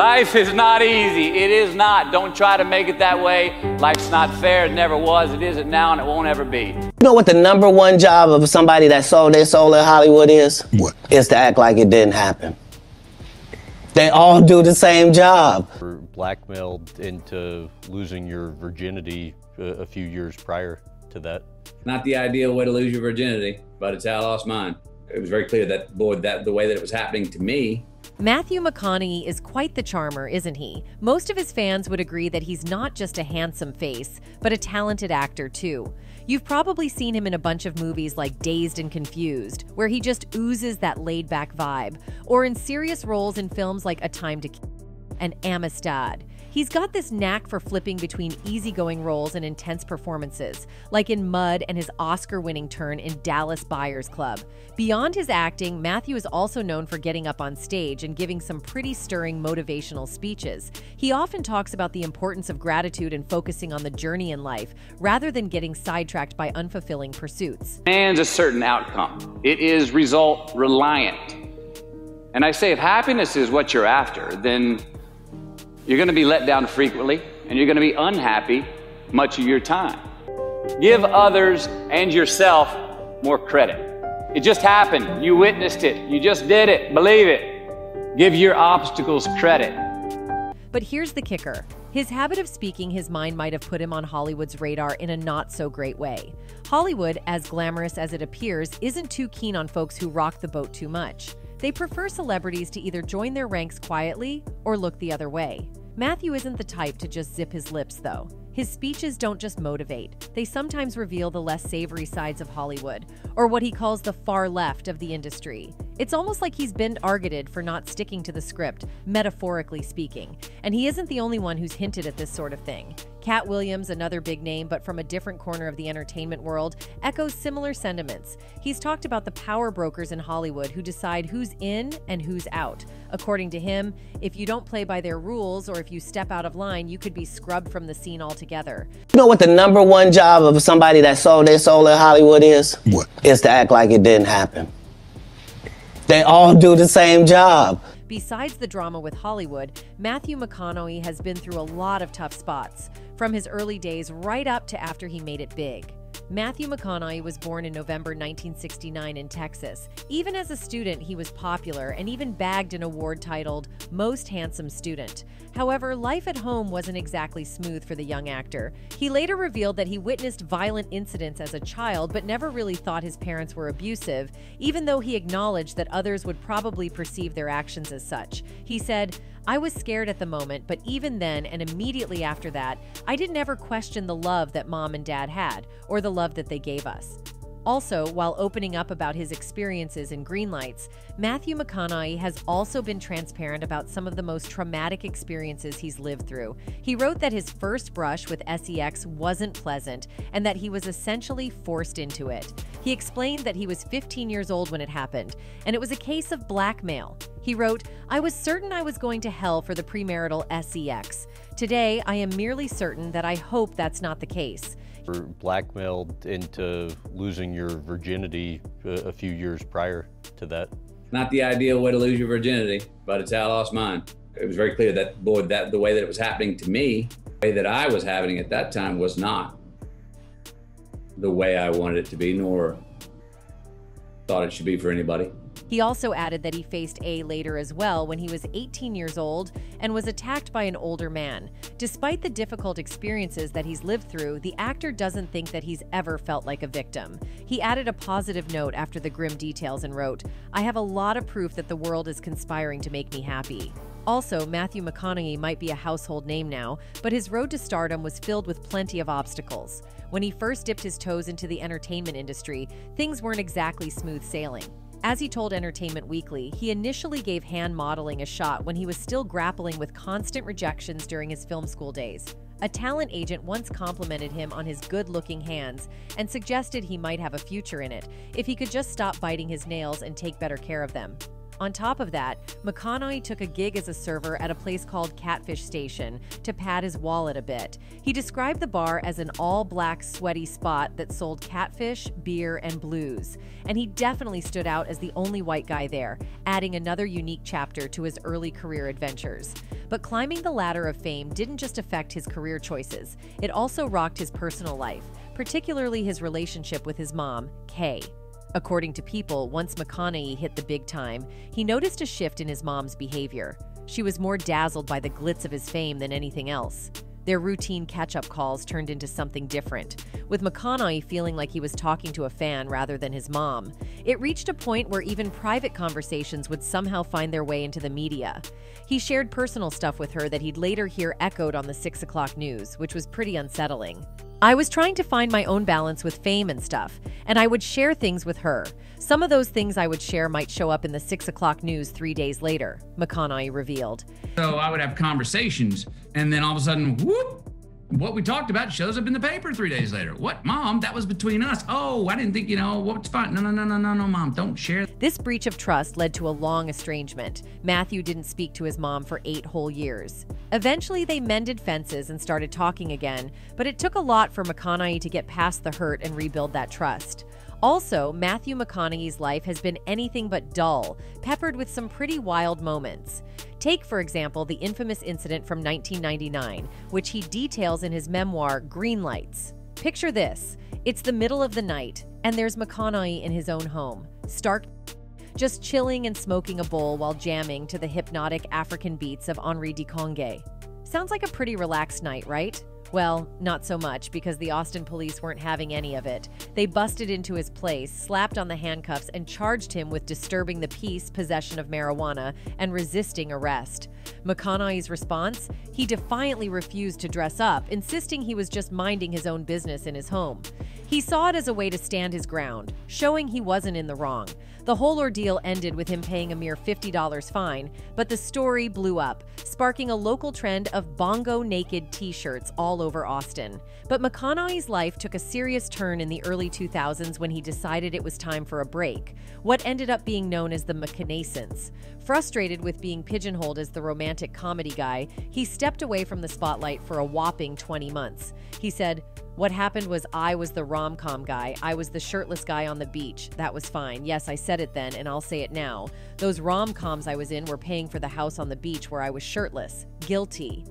Life is not easy. It is not. Don't try to make it that way. Life's not fair. It never was. It isn't now, and it won't ever be. You know what the #1 job of somebody that sold their soul in Hollywood is? What? Is to act like it didn't happen. They all do the same job. We're blackmailed into losing your virginity a few years prior to that. Not the ideal way to lose your virginity, but it's how I lost mine. It was very clear that, the way that it was happening to me. Matthew McConaughey is quite the charmer, isn't he? Most of his fans would agree that he's not just a handsome face, but a talented actor too. You've probably seen him in a bunch of movies like Dazed and Confused, where he just oozes that laid-back vibe, or in serious roles in films like A Time to Kill and Amistad. He's got this knack for flipping between easygoing roles and intense performances, like in Mud and his Oscar-winning turn in Dallas Buyers Club. Beyond his acting, Matthew is also known for getting up on stage and giving some pretty stirring motivational speeches. He often talks about the importance of gratitude and focusing on the journey in life, rather than getting sidetracked by unfulfilling pursuits. Demands a certain outcome. It is result reliant. And I say if happiness is what you're after, then you're going to be let down frequently, and you're going to be unhappy much of your time. Give others and yourself more credit. It just happened. You witnessed it. You just did it. Believe it. Give your obstacles credit. But here's the kicker. His habit of speaking his mind might have put him on Hollywood's radar in a not-so-great way. Hollywood, as glamorous as it appears, isn't too keen on folks who rock the boat too much. They prefer celebrities to either join their ranks quietly or look the other way. Matthew isn't the type to just zip his lips, though. His speeches don't just motivate. They sometimes reveal the less savory sides of Hollywood, or what he calls the far left of the industry. It's almost like he's been targeted for not sticking to the script, metaphorically speaking. And he isn't the only one who's hinted at this sort of thing. Katt, another big name, but from a different corner of the entertainment world, echoes similar sentiments. He's talked about the power brokers in Hollywood who decide who's in and who's out. According to him, if you don't play by their rules or if you step out of line, you could be scrubbed from the scene altogether. You know what the #1 job of somebody that sold their soul in Hollywood is? What? Is to act like it didn't happen. They all do the same job. Besides the drama with Hollywood, Matthew McConaughey has been through a lot of tough spots, from his early days right up to after he made it big. Matthew McConaughey was born in November 1969 in Texas. Even as a student, he was popular and even bagged an award titled Most Handsome Student. However, life at home wasn't exactly smooth for the young actor. He later revealed that he witnessed violent incidents as a child but never really thought his parents were abusive, even though he acknowledged that others would probably perceive their actions as such. He said, "I was scared at the moment, but even then and immediately after that, I didn't ever question the love that mom and dad had, or the love that they gave us." Also, while opening up about his experiences in Greenlights, Matthew McConaughey has also been transparent about some of the most traumatic experiences he's lived through. He wrote that his first brush with sex wasn't pleasant and that he was essentially forced into it. He explained that he was 15 years old when it happened, and it was a case of blackmail. He wrote, "I was certain I was going to hell for the premarital sex. Today, I am merely certain that I hope that's not the case." We're blackmailed into losing your virginity a few years prior to that. Not the ideal way to lose your virginity, but it's how I lost mine. It was very clear that, the way that it was happening to me, the way that I was having at that time was not the way I wanted it to be, nor thought it should be for anybody. He also added that he faced later as well when he was 18 years old and was attacked by an older man. Despite the difficult experiences that he's lived through, the actor doesn't think that he's ever felt like a victim. He added a positive note after the grim details and wrote, "I have a lot of proof that the world is conspiring to make me happy." Also, Matthew McConaughey might be a household name now, but his road to stardom was filled with plenty of obstacles. When he first dipped his toes into the entertainment industry, things weren't exactly smooth sailing. As he told Entertainment Weekly, he initially gave hand modeling a shot when he was still grappling with constant rejections during his film school days. A talent agent once complimented him on his good-looking hands and suggested he might have a future in it if he could just stop biting his nails and take better care of them. On top of that, McConaughey took a gig as a server at a place called Catfish Station to pad his wallet a bit. He described the bar as an all-black, sweaty spot that sold catfish, beer, and blues. And he definitely stood out as the only white guy there, adding another unique chapter to his early career adventures. But climbing the ladder of fame didn't just affect his career choices. It also rocked his personal life, particularly his relationship with his mom, Kay. According to People, once McConaughey hit the big time, he noticed a shift in his mom's behavior. She was more dazzled by the glitz of his fame than anything else. Their routine catch-up calls turned into something different, with McConaughey feeling like he was talking to a fan rather than his mom. It reached a point where even private conversations would somehow find their way into the media. He shared personal stuff with her that he'd later hear echoed on the 6 o'clock news, which was pretty unsettling. I was trying to find my own balance with fame and stuff, and I would share things with her. Some of those things I would share might show up in the 6 o'clock news 3 days later, McConaughey revealed. So I would have conversations, and then all of a sudden, whoop, what we talked about shows up in the paper 3 days later. What, Mom? That was between us. Oh, I didn't think, what's fine. No, Mom, don't share. This breach of trust led to a long estrangement. Matthew didn't speak to his mom for 8 whole years. Eventually, they mended fences and started talking again, but it took a lot for McConaughey to get past the hurt and rebuild that trust. Also, Matthew McConaughey's life has been anything but dull, peppered with some pretty wild moments. Take, for example, the infamous incident from 1999, which he details in his memoir, Green Lights. Picture this. It's the middle of the night, and there's McConaughey in his own home, stark, just chilling and smoking a bowl while jamming to the hypnotic African beats of Henri Dikonge. Sounds like a pretty relaxed night, right? Well, not so much, because the Austin police weren't having any of it. They busted into his place, slapped on the handcuffs, and charged him with disturbing the peace, possession of marijuana, and resisting arrest. McConaughey's response? He defiantly refused to dress up, insisting he was just minding his own business in his home. He saw it as a way to stand his ground, showing he wasn't in the wrong. The whole ordeal ended with him paying a mere $50 fine, but the story blew up, sparking a local trend of bongo naked t-shirts all over Austin. But McConaughey's life took a serious turn in the early 2000s when he decided it was time for a break, what ended up being known as the McConaissance. Frustrated with being pigeonholed as the romantic comedy guy, he stepped away from the spotlight for a whopping 20 months. He said, "What happened was I was the rom-com guy. I was the shirtless guy on the beach. That was fine. Yes, I said it then, and I'll say it now. Those rom-coms I was in were paying for the house on the beach where I was shirtless. Guilty."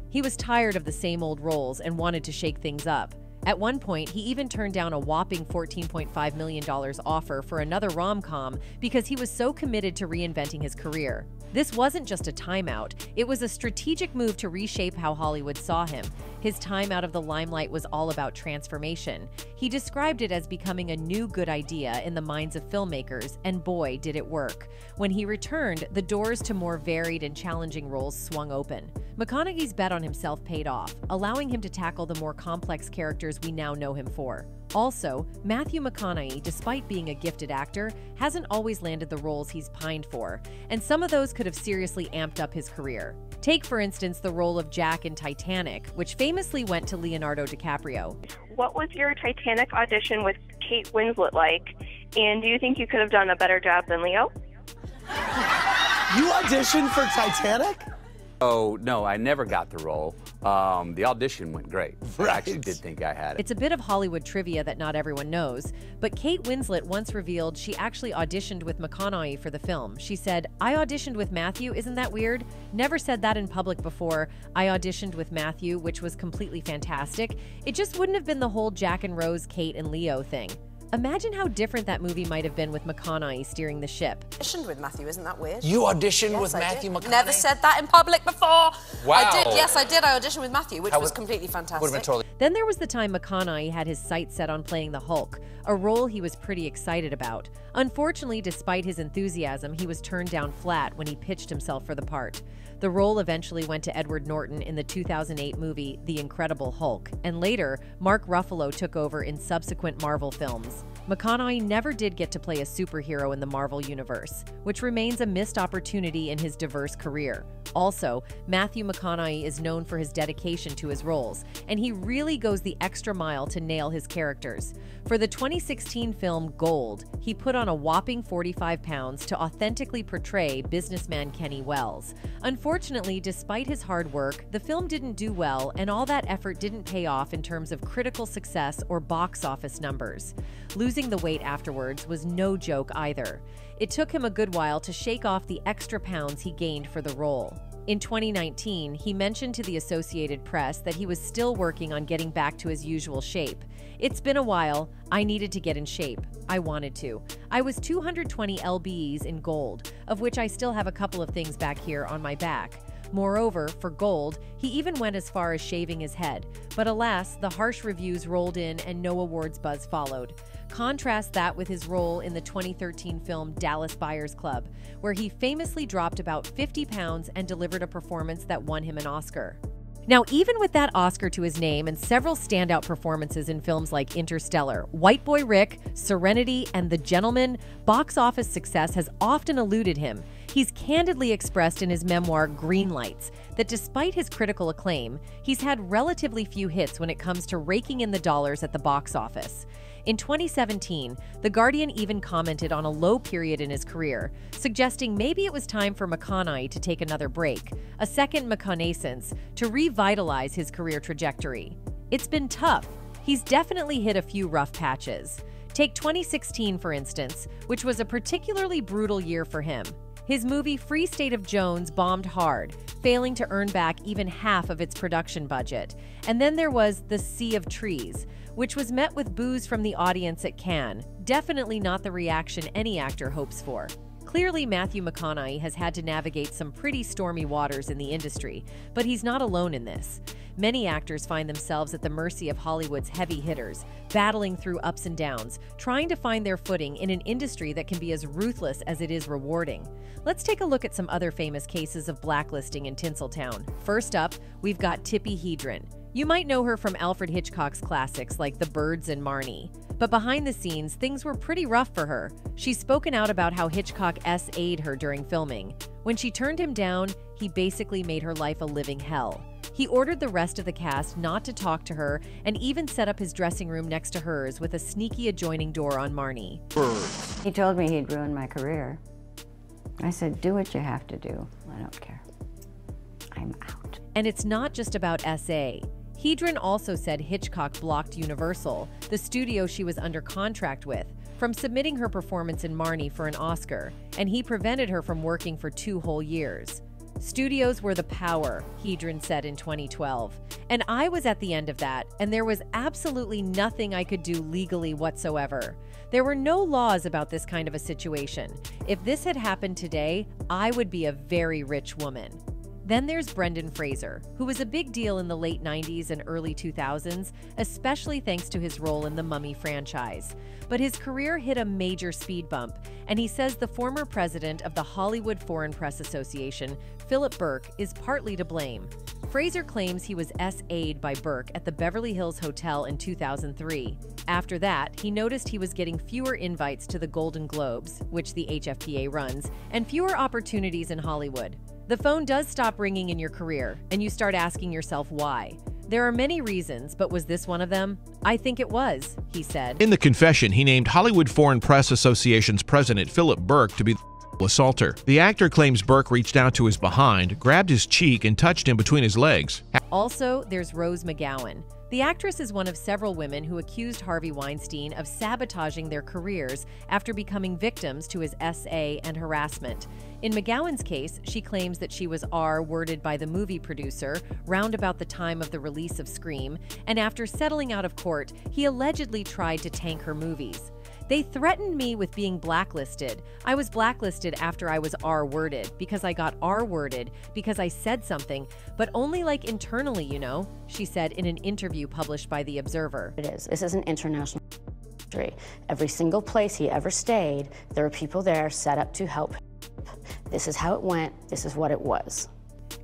He was tired of the same old roles and wanted to shake things up. At one point, he even turned down a whopping $14.5 million offer for another rom-com because he was so committed to reinventing his career. This wasn't just a timeout, it was a strategic move to reshape how Hollywood saw him. His time out of the limelight was all about transformation. He described it as becoming a new good idea in the minds of filmmakers, and boy, did it work. When he returned, the doors to more varied and challenging roles swung open. McConaughey's bet on himself paid off, allowing him to tackle the more complex characters we now know him for. Also, Matthew McConaughey, despite being a gifted actor, hasn't always landed the roles he's pined for, and some of those could have seriously amped up his career. Take, for instance, the role of Jack in Titanic, which famously went to Leonardo DiCaprio. What was your Titanic audition with Kate Winslet like, and do you think you could have done a better job than Leo? You auditioned for Titanic? Oh, no, I never got the role. The audition went great. Right. I actually did think I had it. It's a bit of Hollywood trivia that not everyone knows, but Kate Winslet once revealed she actually auditioned with McConaughey for the film. She said, "I auditioned with Matthew, isn't that weird? Never said that in public before. I auditioned with Matthew, which was completely fantastic. It just wouldn't have been the whole Jack and Rose, Kate and Leo thing." Imagine how different that movie might have been with McConaughey steering the ship. Auditioned with Matthew, isn't that weird? You auditioned Yes, with I Matthew did. McConaughey? Never said that in public before. Wow. I did, yes, I did. I auditioned with Matthew, which How was would- completely fantastic. Would have been totally... Then there was the time McConaughey had his sights set on playing the Hulk, a role he was pretty excited about. Unfortunately, despite his enthusiasm, he was turned down flat when he pitched himself for the part. The role eventually went to Edward Norton in the 2008 movie The Incredible Hulk, and later, Mark Ruffalo took over in subsequent Marvel films. McConaughey never did get to play a superhero in the Marvel Universe, which remains a missed opportunity in his diverse career. Also, Matthew McConaughey is known for his dedication to his roles, and he really goes the extra mile to nail his characters. For the 2016 film Gold, he put on a whopping 45 pounds to authentically portray businessman Kenny Wells. Unfortunately, despite his hard work, the film didn't do well, and all that effort didn't pay off in terms of critical success or box office numbers. Losing the weight afterwards was no joke either. It took him a good while to shake off the extra pounds he gained for the role. In 2019, he mentioned to the Associated Press that he was still working on getting back to his usual shape. "It's been a while. I needed to get in shape. I wanted to. I was 220 lbs in Gold, of which I still have a couple of things back here on my back." Moreover, for Gold, he even went as far as shaving his head. But alas, the harsh reviews rolled in and no awards buzz followed. Contrast that with his role in the 2013 film Dallas Buyers Club, where he famously dropped about 50 pounds and delivered a performance that won him an Oscar. Now, even with that Oscar to his name and several standout performances in films like Interstellar, White Boy Rick, Serenity, and The Gentleman, box office success has often eluded him. He's candidly expressed in his memoir Green Lights that despite his critical acclaim, he's had relatively few hits when it comes to raking in the dollars at the box office. In 2017, The Guardian even commented on a low period in his career, suggesting maybe it was time for McConaughey to take another break, a second McConaissance, to revitalize his career trajectory. It's been tough. He's definitely hit a few rough patches. Take 2016, for instance, which was a particularly brutal year for him. His movie Free State of Jones bombed hard, failing to earn back even half of its production budget. And then there was The Sea of Trees, which was met with boos from the audience at Cannes, definitely not the reaction any actor hopes for. Clearly, Matthew McConaughey has had to navigate some pretty stormy waters in the industry, but he's not alone in this. Many actors find themselves at the mercy of Hollywood's heavy hitters, battling through ups and downs, trying to find their footing in an industry that can be as ruthless as it is rewarding. Let's take a look at some other famous cases of blacklisting in Tinseltown. First up, we've got Tippi Hedren. You might know her from Alfred Hitchcock's classics like The Birds and Marnie. But behind the scenes, things were pretty rough for her. She's spoken out about how Hitchcock SA'd her during filming. When she turned him down, he basically made her life a living hell. He ordered the rest of the cast not to talk to her and even set up his dressing room next to hers with a sneaky adjoining door on Marnie. He told me he'd ruin my career. I said, do what you have to do. I don't care. I'm out. And it's not just about SA. Hedren also said Hitchcock blocked Universal, the studio she was under contract with, from submitting her performance in Marnie for an Oscar, and he prevented her from working for 2 whole years. Studios were the power, Hedren said in 2012. And I was at the end of that, and there was absolutely nothing I could do legally whatsoever. There were no laws about this kind of a situation. If this had happened today, I would be a very rich woman. Then there's Brendan Fraser, who was a big deal in the late 90s and early 2000s, especially thanks to his role in the Mummy franchise. But his career hit a major speed bump, and he says the former president of the Hollywood Foreign Press Association, Philip Burke, is partly to blame. Fraser claims he was SA'd by Burke at the Beverly Hills Hotel in 2003. After that, he noticed he was getting fewer invites to the Golden Globes, which the HFPA runs, and fewer opportunities in Hollywood. The phone does stop ringing in your career, and you start asking yourself why. There are many reasons, but was this one of them? I think it was, he said. In the confession, he named Hollywood Foreign Press Association's president Philip Burke to be the assaulter. The actor claims Burke reached out to his behind, grabbed his cheek, and touched him between his legs. Also, there's Rose McGowan. The actress is one of several women who accused Harvey Weinstein of sabotaging their careers after becoming victims to his SA and harassment. In McGowan's case, she claims that she was R-worded by the movie producer round about the time of the release of Scream, and after settling out of court, he allegedly tried to tank her movies. They threatened me with being blacklisted. I was blacklisted after I was R-worded, because I got R-worded, because I said something, but only like internally, you know, she said in an interview published by The Observer. This is an international country. Every single place he ever stayed, there were people there set up to help him. This is how it went. This is what it was.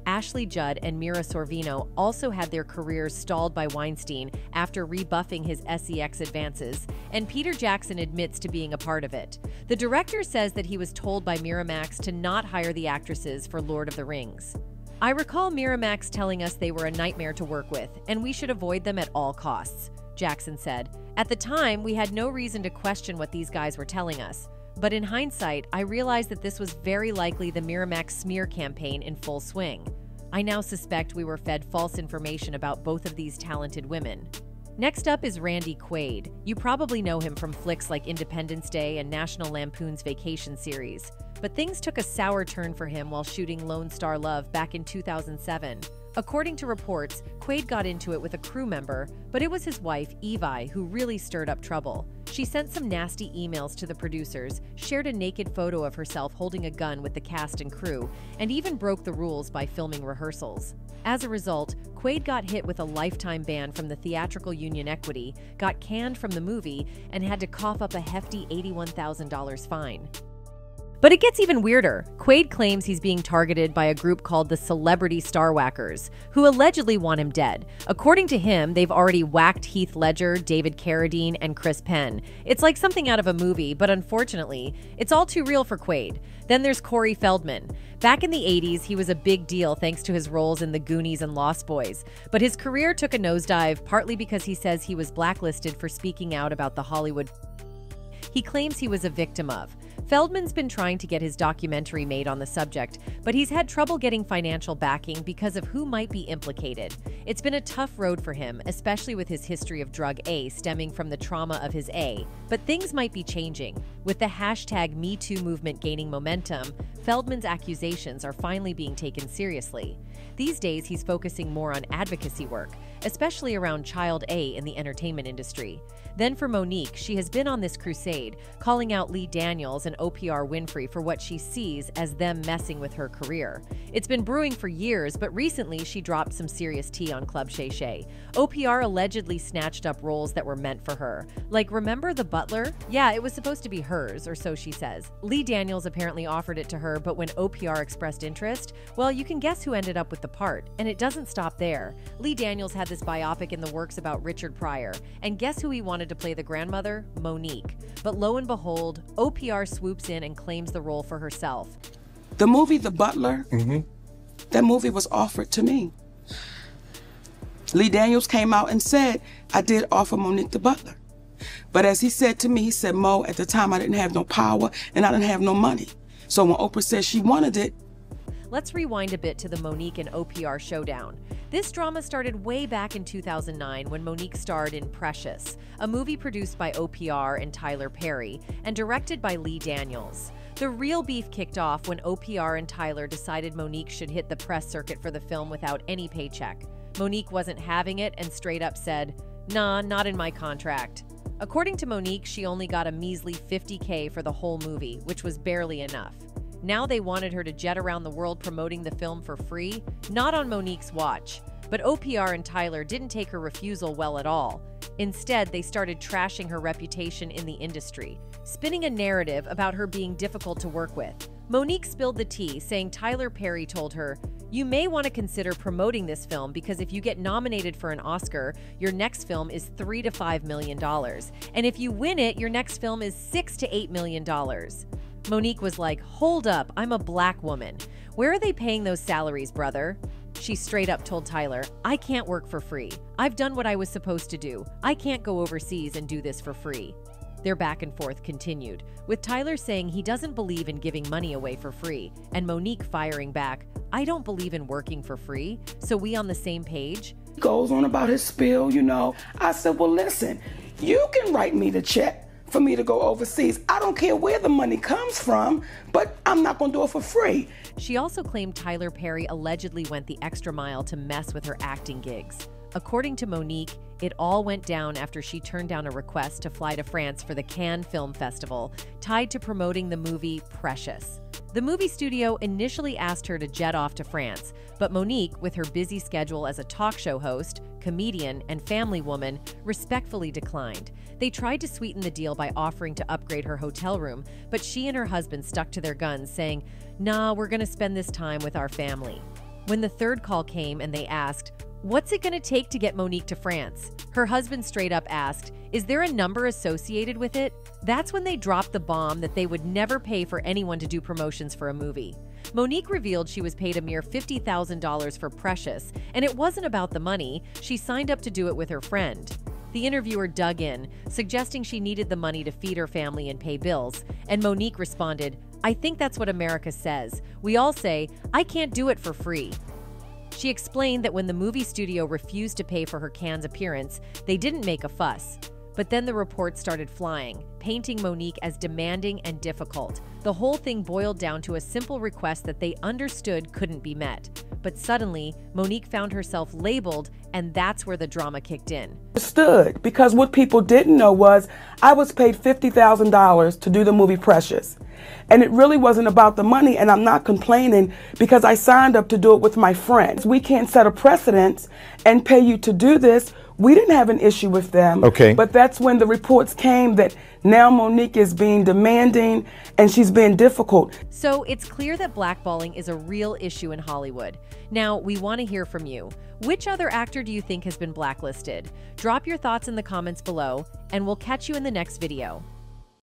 Ashley Judd and Mira Sorvino also had their careers stalled by Weinstein after rebuffing his sex advances, and Peter Jackson admits to being a part of it. The director says that he was told by Miramax to not hire the actresses for Lord of the Rings. I recall Miramax telling us they were a nightmare to work with, and we should avoid them at all costs, Jackson said. At the time, we had no reason to question what these guys were telling us. But in hindsight, I realized that this was very likely the Miramax smear campaign in full swing. I now suspect we were fed false information about both of these talented women. Next up is Randy Quaid. You probably know him from flicks like Independence Day and National Lampoon's Vacation series. But things took a sour turn for him while shooting Lone Star Love back in 2007. According to reports, Quaid got into it with a crew member, but it was his wife, Evie, who really stirred up trouble. She sent some nasty emails to the producers, shared a naked photo of herself holding a gun with the cast and crew, and even broke the rules by filming rehearsals. As a result, Quaid got hit with a lifetime ban from the Theatrical Union Equity, got canned from the movie, and had to cough up a hefty $81,000 fine. But it gets even weirder. Quaid claims he's being targeted by a group called the Celebrity Star Whackers, who allegedly want him dead. According to him, they've already whacked Heath Ledger, David Carradine, and Chris Penn. It's like something out of a movie, but unfortunately, it's all too real for Quaid. Then there's Corey Feldman. Back in the 80s, he was a big deal thanks to his roles in The Goonies and Lost Boys. But his career took a nosedive, partly because he says he was blacklisted for speaking out about the Hollywood he claims he was a victim of. Feldman's been trying to get his documentary made on the subject, but he's had trouble getting financial backing because of who might be implicated. It's been a tough road for him, especially with his history of drug A stemming from the trauma of his A. But things might be changing. With the hashtag #MeToo movement gaining momentum, Feldman's accusations are finally being taken seriously. These days, he's focusing more on advocacy work, especially around Child A in the entertainment industry. Then for Monique, she has been on this crusade, calling out Lee Daniels and OPR Winfrey for what she sees as them messing with her career. It's been brewing for years, but recently she dropped some serious tea on Club Shay Shay. OPR allegedly snatched up roles that were meant for her. Like, remember The Butler? Yeah, it was supposed to be hers, or so she says. Lee Daniels apparently offered it to her, but when OPR expressed interest, well, you can guess who ended up with the part. And it doesn't stop there. Lee Daniels had this biopic in the works about Richard Pryor, and guess who he wanted to play the grandmother? Monique. But lo and behold, OPR swoops in and claims the role for herself. The movie The Butler, that movie was offered to me. Lee Daniels came out and said, I did offer Monique the Butler. But as he said to me, he said, Mo, at the time I didn't have no power and I didn't have no money. So when Oprah said she wanted it. Let's rewind a bit to the Monique and OPR showdown. This drama started way back in 2009 when Monique starred in Precious, a movie produced by OPR and Tyler Perry and directed by Lee Daniels. The real beef kicked off when OPR and Tyler decided Monique should hit the press circuit for the film without any paycheck. Monique wasn't having it and straight up said, "Nah, not in my contract." According to Monique, she only got a measly $50K for the whole movie, which was barely enough. Now they wanted her to jet around the world promoting the film for free, not on Monique's watch. But OPR and Tyler didn't take her refusal well at all. Instead, they started trashing her reputation in the industry, spinning a narrative about her being difficult to work with. Monique spilled the tea, saying Tyler Perry told her, "You may want to consider promoting this film because if you get nominated for an Oscar, your next film is $3 to $5 million. And if you win it, your next film is $6 to $8 million. Monique was like, "Hold up, I'm a black woman. Where are they paying those salaries, brother?" She straight up told Tyler, "I can't work for free. I've done what I was supposed to do. I can't go overseas and do this for free." Their back and forth continued, with Tyler saying he doesn't believe in giving money away for free, and Monique firing back, "I don't believe in working for free, so we on the same page?" He goes on about his spiel, you know. I said, well, listen, you can write me the check for me to go overseas. I don't care where the money comes from, but I'm not going to do it for free. She also claimed Tyler Perry allegedly went the extra mile to mess with her acting gigs. According to Monique, it all went down after she turned down a request to fly to France for the Cannes Film Festival, tied to promoting the movie Precious. The movie studio initially asked her to jet off to France, but Monique, with her busy schedule as a talk show host, comedian, and family woman, respectfully declined. They tried to sweeten the deal by offering to upgrade her hotel room, but she and her husband stuck to their guns, saying, "Nah, we're gonna spend this time with our family." When the third call came and they asked, "What's it going to take to get Monique to France?" her husband straight up asked, "Is there a number associated with it?" That's when they dropped the bomb that they would never pay for anyone to do promotions for a movie. Monique revealed she was paid a mere $50,000 for Precious, and it wasn't about the money. She signed up to do it with her friend. The interviewer dug in, suggesting she needed the money to feed her family and pay bills, and Monique responded, "I think that's what America says. We all say, I can't do it for free." She explained that when the movie studio refused to pay for her Cannes appearance, they didn't make a fuss. But then the reports started flying, painting Monique as demanding and difficult. The whole thing boiled down to a simple request that they understood couldn't be met. But suddenly, Monique found herself labeled, and that's where the drama kicked in. Understood, because what people didn't know was I was paid $50,000 to do the movie Precious. And it really wasn't about the money, and I'm not complaining because I signed up to do it with my friends. We can't set a precedent and pay you to do this. We didn't have an issue with them. Okay. But that's when the reports came that now Monique is being demanding and she's being difficult. So it's clear that blackballing is a real issue in Hollywood. Now, we want to hear from you. Which other actor do you think has been blacklisted? Drop your thoughts in the comments below, and we'll catch you in the next video.